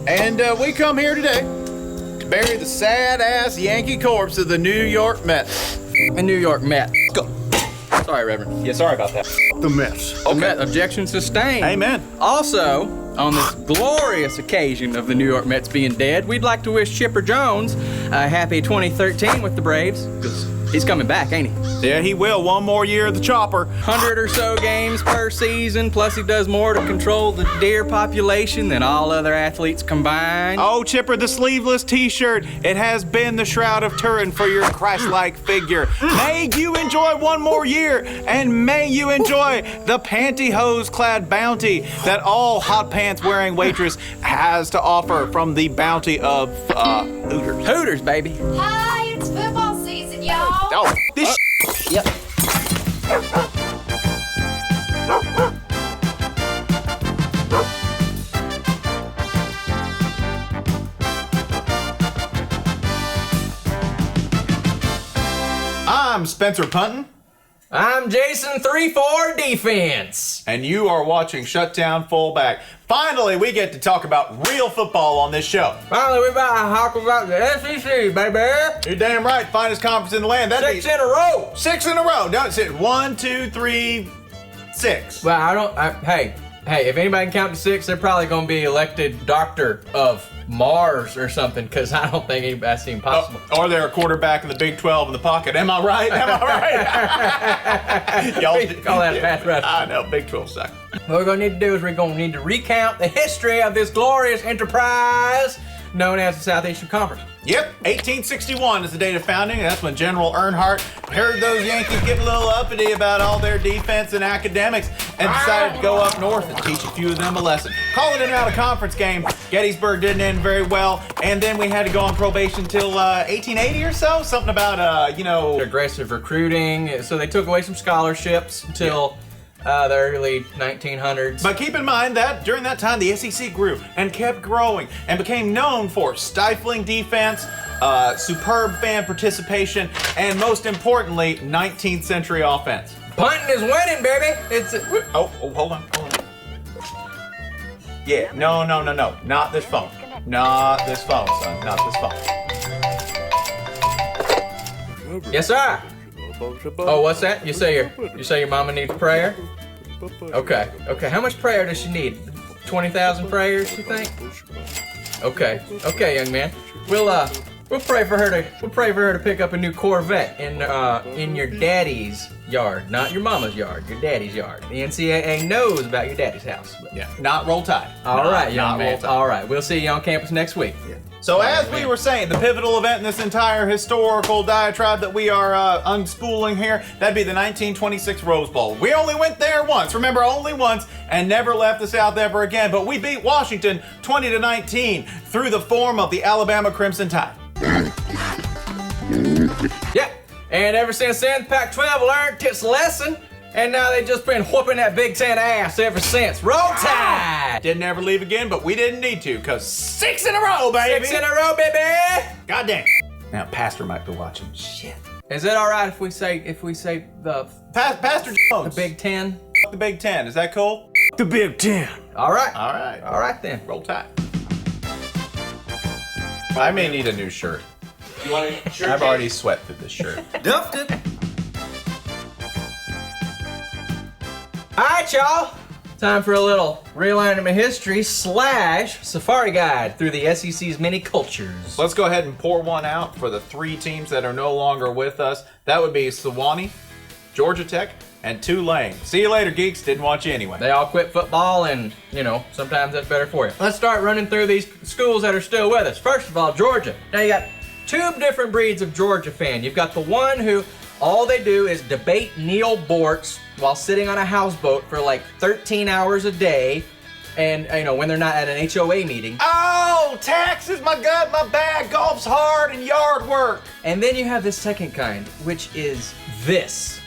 And we come here today to bury the sad-ass Yankee corpse of the New York Mets. The New York Mets. Go. Sorry, Reverend. Yeah, sorry about that. The Mets. The Met, objection sustained. Amen. Also, on this glorious occasion of the New York Mets being dead, we'd like to wish Chipper Jones a happy 2013 with the Braves, because he's coming back, ain't he? Yeah, he will. One more year of the chopper. 100 or so games per season, plus he does more to control the deer population than all other athletes combined. Oh, Chipper, the sleeveless t-shirt. It has been the shroud of Turin for your Christ-like figure. May you enjoy one more year, and may you enjoy the pantyhose-clad bounty that all hot pants-wearing waitress has to offer from the bounty of, Hooters. Hooters, baby. Hi, it's football season, y'all. Oh, this Yep. I'm Spencer Punton. I'm Jason 3-4 defense. And you are watching Shutdown Fullback. Finally, we get to talk about real football on this show. Finally, we're about to talk about the SEC, baby. You're damn right, finest conference in the land. That'd Six in a row. 6 in a row. No, it's 1, 2, 3, 6. Well, hey, if anybody can count to 6, they're probably going to be elected Doctor of Mars or something, because I don't think that's even possible. Or they're a quarterback in the Big 12 in the pocket. Am I right? Am I right? Y'all Call that a pass rush. I know, Big 12 sucks. What we're going to need to do is we're going to need to recount the history of this glorious enterprise known as the Southeastern Conference. Yep, 1861 is the date of founding. That's when General Earnhardt heard those Yankees get a little uppity about all their defense and academics and decided to go up north and teach a few of them a lesson. Calling it out a conference game. Gettysburg didn't end very well, and then we had to go on probation till 1880 or so. Something about, Aggressive recruiting, so they took away some scholarships until the early 1900s. But keep in mind that during that time, the SEC grew and kept growing and became known for stifling defense, superb fan participation, and most importantly, 19th century offense. Punting is winning, baby. Oh, hold on. Yeah, no. Not this phone. Not this phone, son. Not this phone. Yes, sir. Oh, what's that? You say your mama needs prayer? Okay. How much prayer does she need? 20,000 prayers, you think? Okay, young man. We'll pray for her to pick up a new Corvette in your daddy's yard, not your mama's yard, your daddy's yard. The NCAA knows about your daddy's house. Yeah, not Roll Tide. All right, young not man. Roll Tide. All right, we'll see you on campus next week. Yeah. So as we were saying, the pivotal event in this entire historical diatribe that we are unspooling here, that'd be the 1926 Rose Bowl. We only went there once, remember, only once, and never left the South ever again. But we beat Washington 20-19 through the form of the Alabama Crimson Tide. Yeah, and ever since then, Pac-12 learned its lesson, and now they just been whooping that Big Ten ass ever since. Roll Tide! Didn't ever leave again, but we didn't need to, because 6 in a row, baby! 6 in a row, baby! God damn. Now, Pastor might be watching. Shit. Is it all right if we say the Pastor Jones. Big Ten? The Big Ten. Is that cool? The Big Ten. All right. All right then. Roll Tide. I may need a new shirt. You want a shirt? I've already sweat through this shirt. Duffed it. All right, y'all. Time for a little realignment of history / safari guide through the SEC's many cultures. Let's go ahead and pour one out for the 3 teams that are no longer with us. That would be Sewanee, Georgia Tech, and Tulane. See you later, geeks. Didn't want you anyway. They all quit football, and, sometimes that's better for you. Let's start running through these schools that are still with us. First of all, Georgia. Now, you got 2 different breeds of Georgia fan. You've got the one who all they do is debate Neil Bortz while sitting on a houseboat for like 13 hours a day, and, when they're not at an HOA meeting. Oh, taxes, my gut, my bag, golf's hard, and yard work. And then you have the second kind, which is this.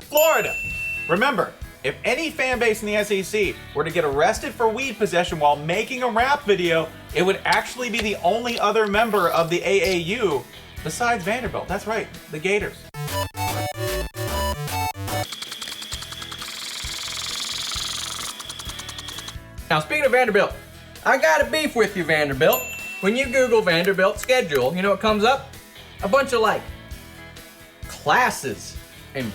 Florida. Remember, if any fan base in the SEC were to get arrested for weed possession while making a rap video, it would actually be the only other member of the AAU besides Vanderbilt. That's right, the Gators. Now, speaking of Vanderbilt, I got a beef with you, Vanderbilt. When you Google Vanderbilt schedule, you know what comes up? A bunch of like classes and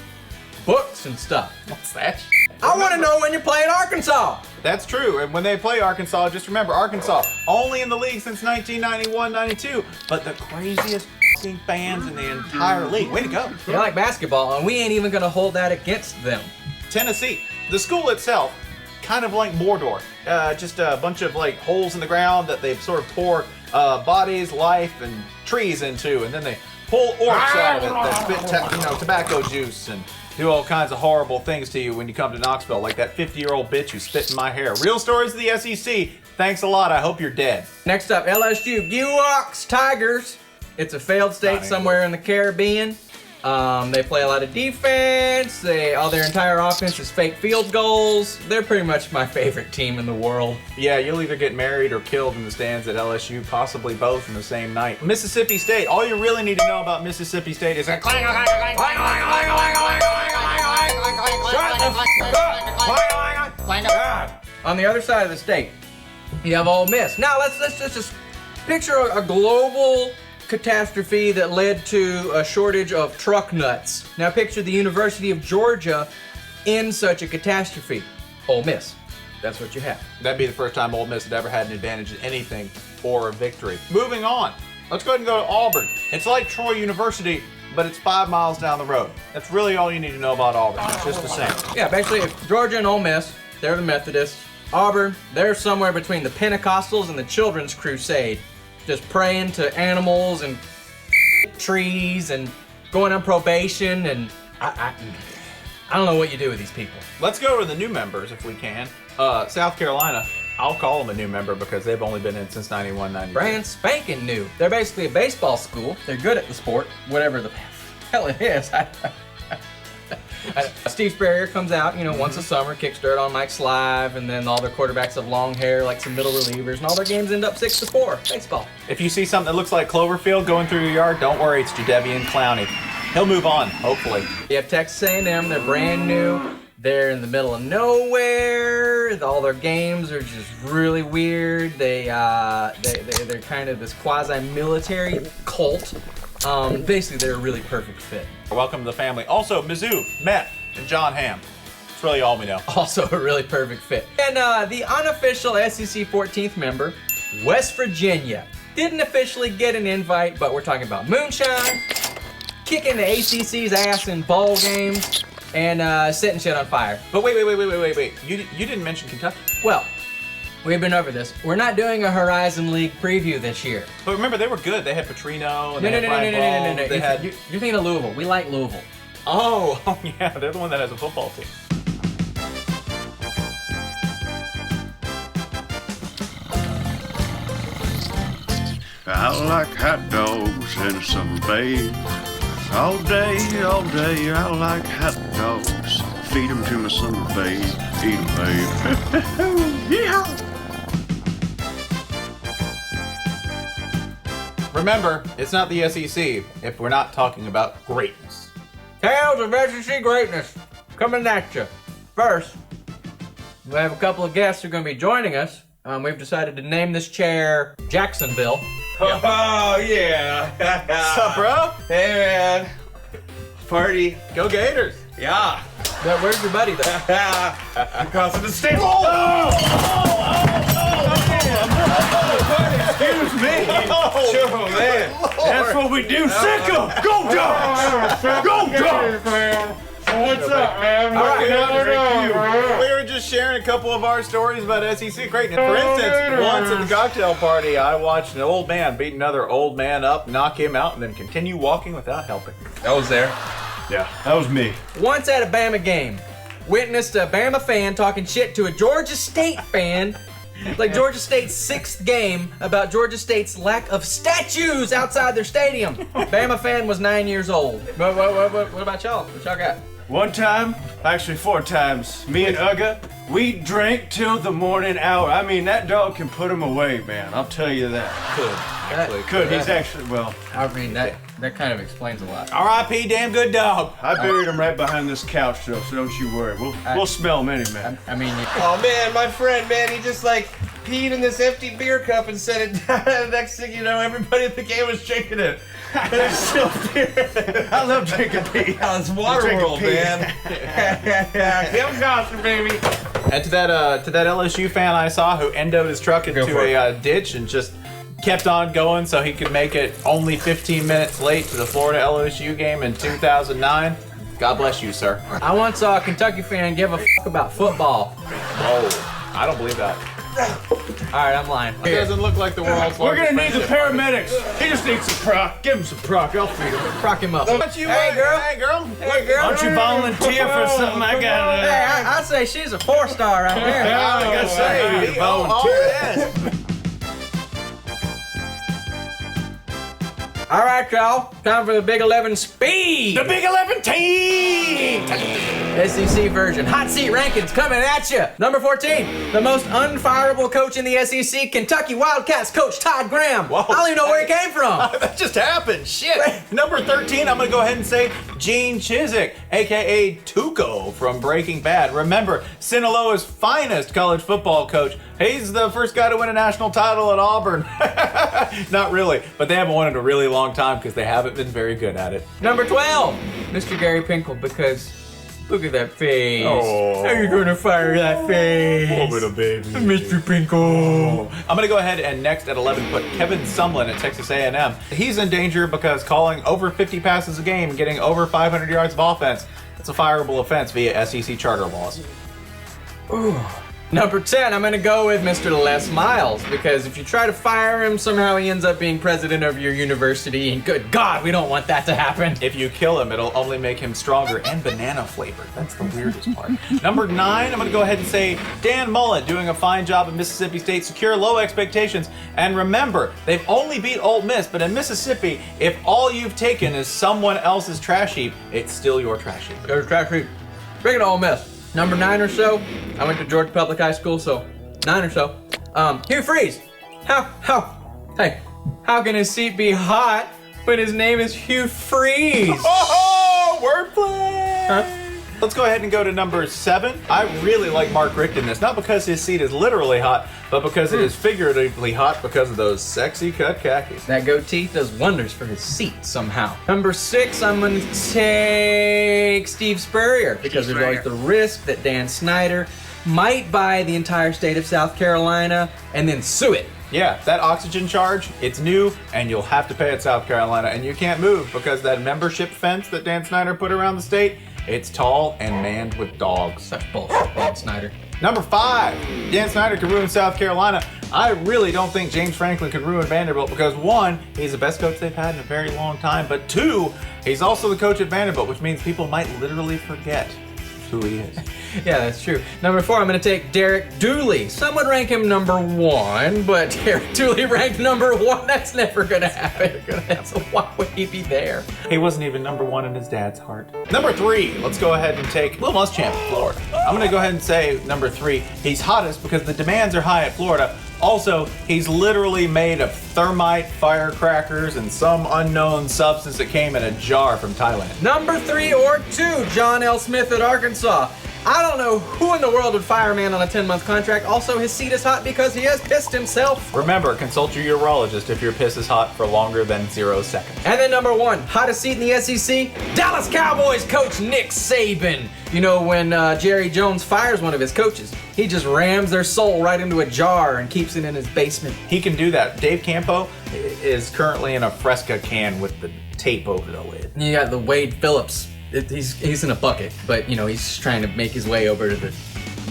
books and stuff. What's that? I want to know when you're playing Arkansas. That's true. And when they play Arkansas, just remember Arkansas only in the league since 1991-92, but the craziest fans in the entire league. Way to go. They like basketball, and we ain't even gonna hold that against them. Tennessee. The school itself, kind of like Mordor. Just a bunch of like holes in the ground that they sort of pour bodies, life, and trees into, and then they pull orcs out of it that spit tobacco juice and do all kinds of horrible things to you when you come to Knoxville, like that 50-year-old bitch who spit in my hair. Real stories of the SEC. Thanks a lot. I hope you're dead. Next up, LSU, Gewauke's Tigers. It's a failed state somewhere in the Caribbean. They play a lot of defense. All their entire offense is fake field goals. They're pretty much my favorite team in the world. Yeah, you'll either get married or killed in the stands at LSU, possibly both in the same night. Mississippi State. All you really need to know about Mississippi State is that clang, clang, clang, clang, clang, clang, clang, clang, clang. On the other side of the state, you have Ole Miss. Now let's just picture a global catastrophe that led to a shortage of truck nuts. Now picture the University of Georgia in such a catastrophe. Ole Miss. That's what you have. That'd be the first time Ole Miss had ever had an advantage in anything or a victory. Moving on. Let's go ahead and go to Auburn. It's like Troy University, but it's 5 miles down the road. That's really all you need to know about Auburn. It's just the same. Yeah, basically, if Georgia and Ole Miss, they're the Methodists. Auburn, they're somewhere between the Pentecostals and the Children's Crusade. Just praying to animals and trees and going on probation, and I don't know what you do with these people. Let's go to the new members if we can. South Carolina, I'll call them a new member because they've only been in since 91-92. Brand spanking new. They're basically a baseball school. They're good at the sport, whatever the hell it is. Steve Spurrier comes out, once a summer, kicks dirt on Mike's Live, and then all their quarterbacks have long hair like some middle relievers, and all their games end up 6-4. Baseball. If you see something that looks like Cloverfield going through your yard, don't worry, it's Jadeveon Clowney. He'll move on, hopefully. You have Texas A&M, they're brand new. They're in the middle of nowhere. All their games are just really weird. They're kind of this quasi-military cult. Basically, they're a really perfect fit. Welcome to the family. Also, Mizzou, Met, and John Hamm. That's really all we know. Also a really perfect fit. And the unofficial SEC 14th member, West Virginia. Didn't officially get an invite, but we're talking about moonshine, kicking the ACC's ass in bowl games, and setting shit on fire. But wait. You didn't mention Kentucky. Well, we've been over this. We're not doing a Horizon League preview this year. But remember, they were good. They had Petrino and No. They had... You're thinking of Louisville. We like Louisville. Oh, yeah, they're the one that has a football team. I like hot dogs in a summer babe. All day, I like hot dogs. Feed them to my summer babe. Eat them, babe. Yeah. Remember, it's not the SEC if we're not talking about greatness. Tales of SEC greatness coming at you. First, we have a couple of guests who are going to be joining us. We've decided to name this chair Jacksonville. Oh, yeah. What's up, bro? Hey, man. Party. Go Gators. Yeah. But where's your buddy, though? Across the state. Excuse me. Sure, man. That's what we do. Sick 'em. Go Dogs. Go Dogs. What's up, man? All right, we were just sharing a couple of our stories about SEC greatness. For instance, once at the cocktail party, I watched an old man beat another old man up, knock him out, and then continue walking without helping. I was there. Yeah, that was me. Once at a Bama game, witnessed a Bama fan talking shit to a Georgia State fan. Like Georgia State's 6th game about Georgia State's lack of statues outside their stadium. Bama fan was 9 years old. What about y'all? What y'all got? One time, actually 4 times, me and Ugga, we drank till the morning hour. I mean, that dog can put him away, man. I'll tell you that. Could. Could. He's actually, well. I mean, That kind of explains a lot. R.I.P. damn good dog. I buried him right behind this couch, though, so don't you worry. We'll smell him anyway. I mean, Oh man, my friend, man, he just like peed in this empty beer cup and set it down. The next thing you know, everybody at the game was drinking it. And it's still beer. I love drinking pee. Oh, it's Waterworld, man. Kim Gossler, baby. And to that LSU fan I saw who endoed his truck into a ditch and just kept on going so he could make it only 15 minutes late to the Florida LSU game in 2009. God bless you, sir. I once saw a Kentucky fan give a fuck about football. Oh, I don't believe that. All right, I'm lying. It doesn't look like the world's We're largest gonna need the friendship paramedics. He just needs some proc. Give him some proc. I'll feed him. Proc him up. Hey, girl. Hey, girl. Hey, girl. Why don't you volunteer for something I got? Hey, I'd say she's a 4-star right there. I gotta say, you volunteer. All right, y'all. Time for the Big 11 speed. The Big 11 team. SEC version. Hot seat rankings coming at you. Number 14, the most unfireable coach in the SEC, Kentucky Wildcats coach Todd Graham. Whoa. I don't even know where he came from. That just happened. Shit. Number 13, I'm going to go ahead and say Gene Chizik, a.k.a. Tuco from Breaking Bad. Remember, Sinaloa's finest college football coach. He's the first guy to win a national title at Auburn. Not really, but they haven't won it in a really long time because they haven't been very good at it. Number 12, Mr. Gary Pinkel, because look at that face. Oh. How are you going to fire that face? baby. Mr. Pinkel. I'm going to go ahead and next at 11 put Kevin Sumlin at Texas A&M. He's in danger because calling over 50 passes a game and getting over 500 yards of offense, that's a fireable offense via SEC charter laws. Ooh. Number 10, I'm going to go with Mr. Les Miles, because if you try to fire him, somehow he ends up being president of your university, and good God, we don't want that to happen. If you kill him, it'll only make him stronger and banana flavored. That's the weirdest part. Number 9, I'm going to go ahead and say Dan Mullen doing a fine job at Mississippi State. Secure low expectations. And remember, they've only beat Ole Miss, but in Mississippi, if all you've taken is someone else's trash heap, it's still your trash heap. There's trash heap. Bring it on, Miss. Number 9 or so. I went to Georgia Public High School, so 9 or so. Hugh Freeze. How can his seat be hot when his name is Hugh Freeze? Oh, wordplay! Huh? Let's go ahead and go to number 7. I really like Mark Richt in this, not because his seat is literally hot, but because it is figuratively hot because of those sexy cut khakis. That goatee does wonders for his seat somehow. Number 6, I'm going to take Steve Spurrier, because there's always the risk that Dan Snyder might buy the entire state of South Carolina and then sue it. Yeah, that oxygen charge, it's new, and you'll have to pay it, South Carolina, and you can't move because that membership fence that Dan Snyder put around the state, it's tall and manned with dogs. That's bullshit, Dan Snyder. Number 5, Dan Snyder could ruin South Carolina. I really don't think James Franklin could ruin Vanderbilt because 1, he's the best coach they've had in a very long time, but 2, he's also the coach at Vanderbilt, which means people might literally forget who he is. Yeah, that's true. Number 4, I'm going to take Derek Dooley. Some would rank him number 1, but Derek Dooley ranked number 1. That's never going to happen. So why would he be there? He wasn't even number 1 in his dad's heart. Number 3, let's go ahead and take Will Muschamp of Florida. I'm going to go ahead and say number 3, he's hottest because the demands are high at Florida. Also, he's literally made of thermite, firecrackers, and some unknown substance that came in a jar from Thailand. Number 3 or 2, John L. Smith at Arkansas. I don't know who in the world would fire a man on a 10-month contract. Also, his seat is hot because he has pissed himself. Remember, consult your urologist if your piss is hot for longer than 0 seconds. And then number 1, hottest seat in the SEC, Dallas Cowboys coach Nick Saban. You know, when Jerry Jones fires one of his coaches, he just rams their soul right into a jar and keeps it in his basement. He can do that. Dave Campo is currently in a Fresca can with the tape over the lid. You got the Wade Phillips. He's in a bucket, but you know, he's trying to make his way over to the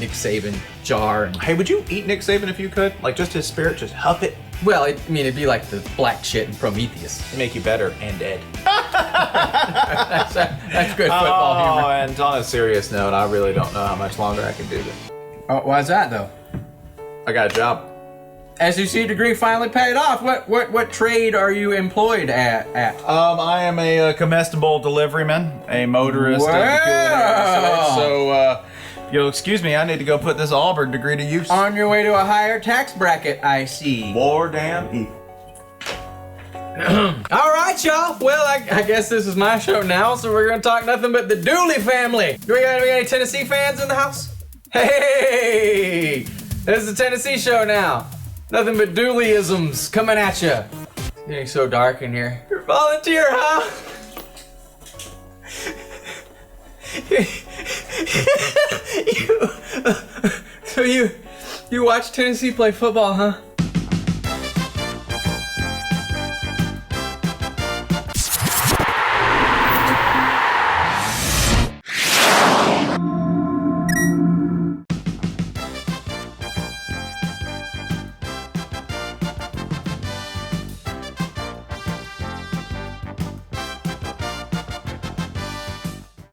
Nick Saban jar. And, hey, would you eat Nick Saban if you could? Like, just his spirit, just huff it? well, it'd be like the black shit in Prometheus. It'd make you better and dead. That's good football humor. Oh, and on a serious note, I really don't know how much longer I can do this. Oh, why's that though? I got a job. SEC degree finally paid off. What trade are you employed at? I am a comestible deliveryman, a motorist. Wow. So, you'll excuse me, I need to go put this Auburn degree to use. On your way to a higher tax bracket, I see. More damn evil. All right, y'all. Well, I guess this is my show now, so we're gonna talk nothing but the Dooley family. Do we got any Tennessee fans in the house? Hey, this is the Tennessee show now. Nothing but Dooleyisms coming at you. It's getting so dark in here. You're a volunteer, huh? So you watch Tennessee play football, huh?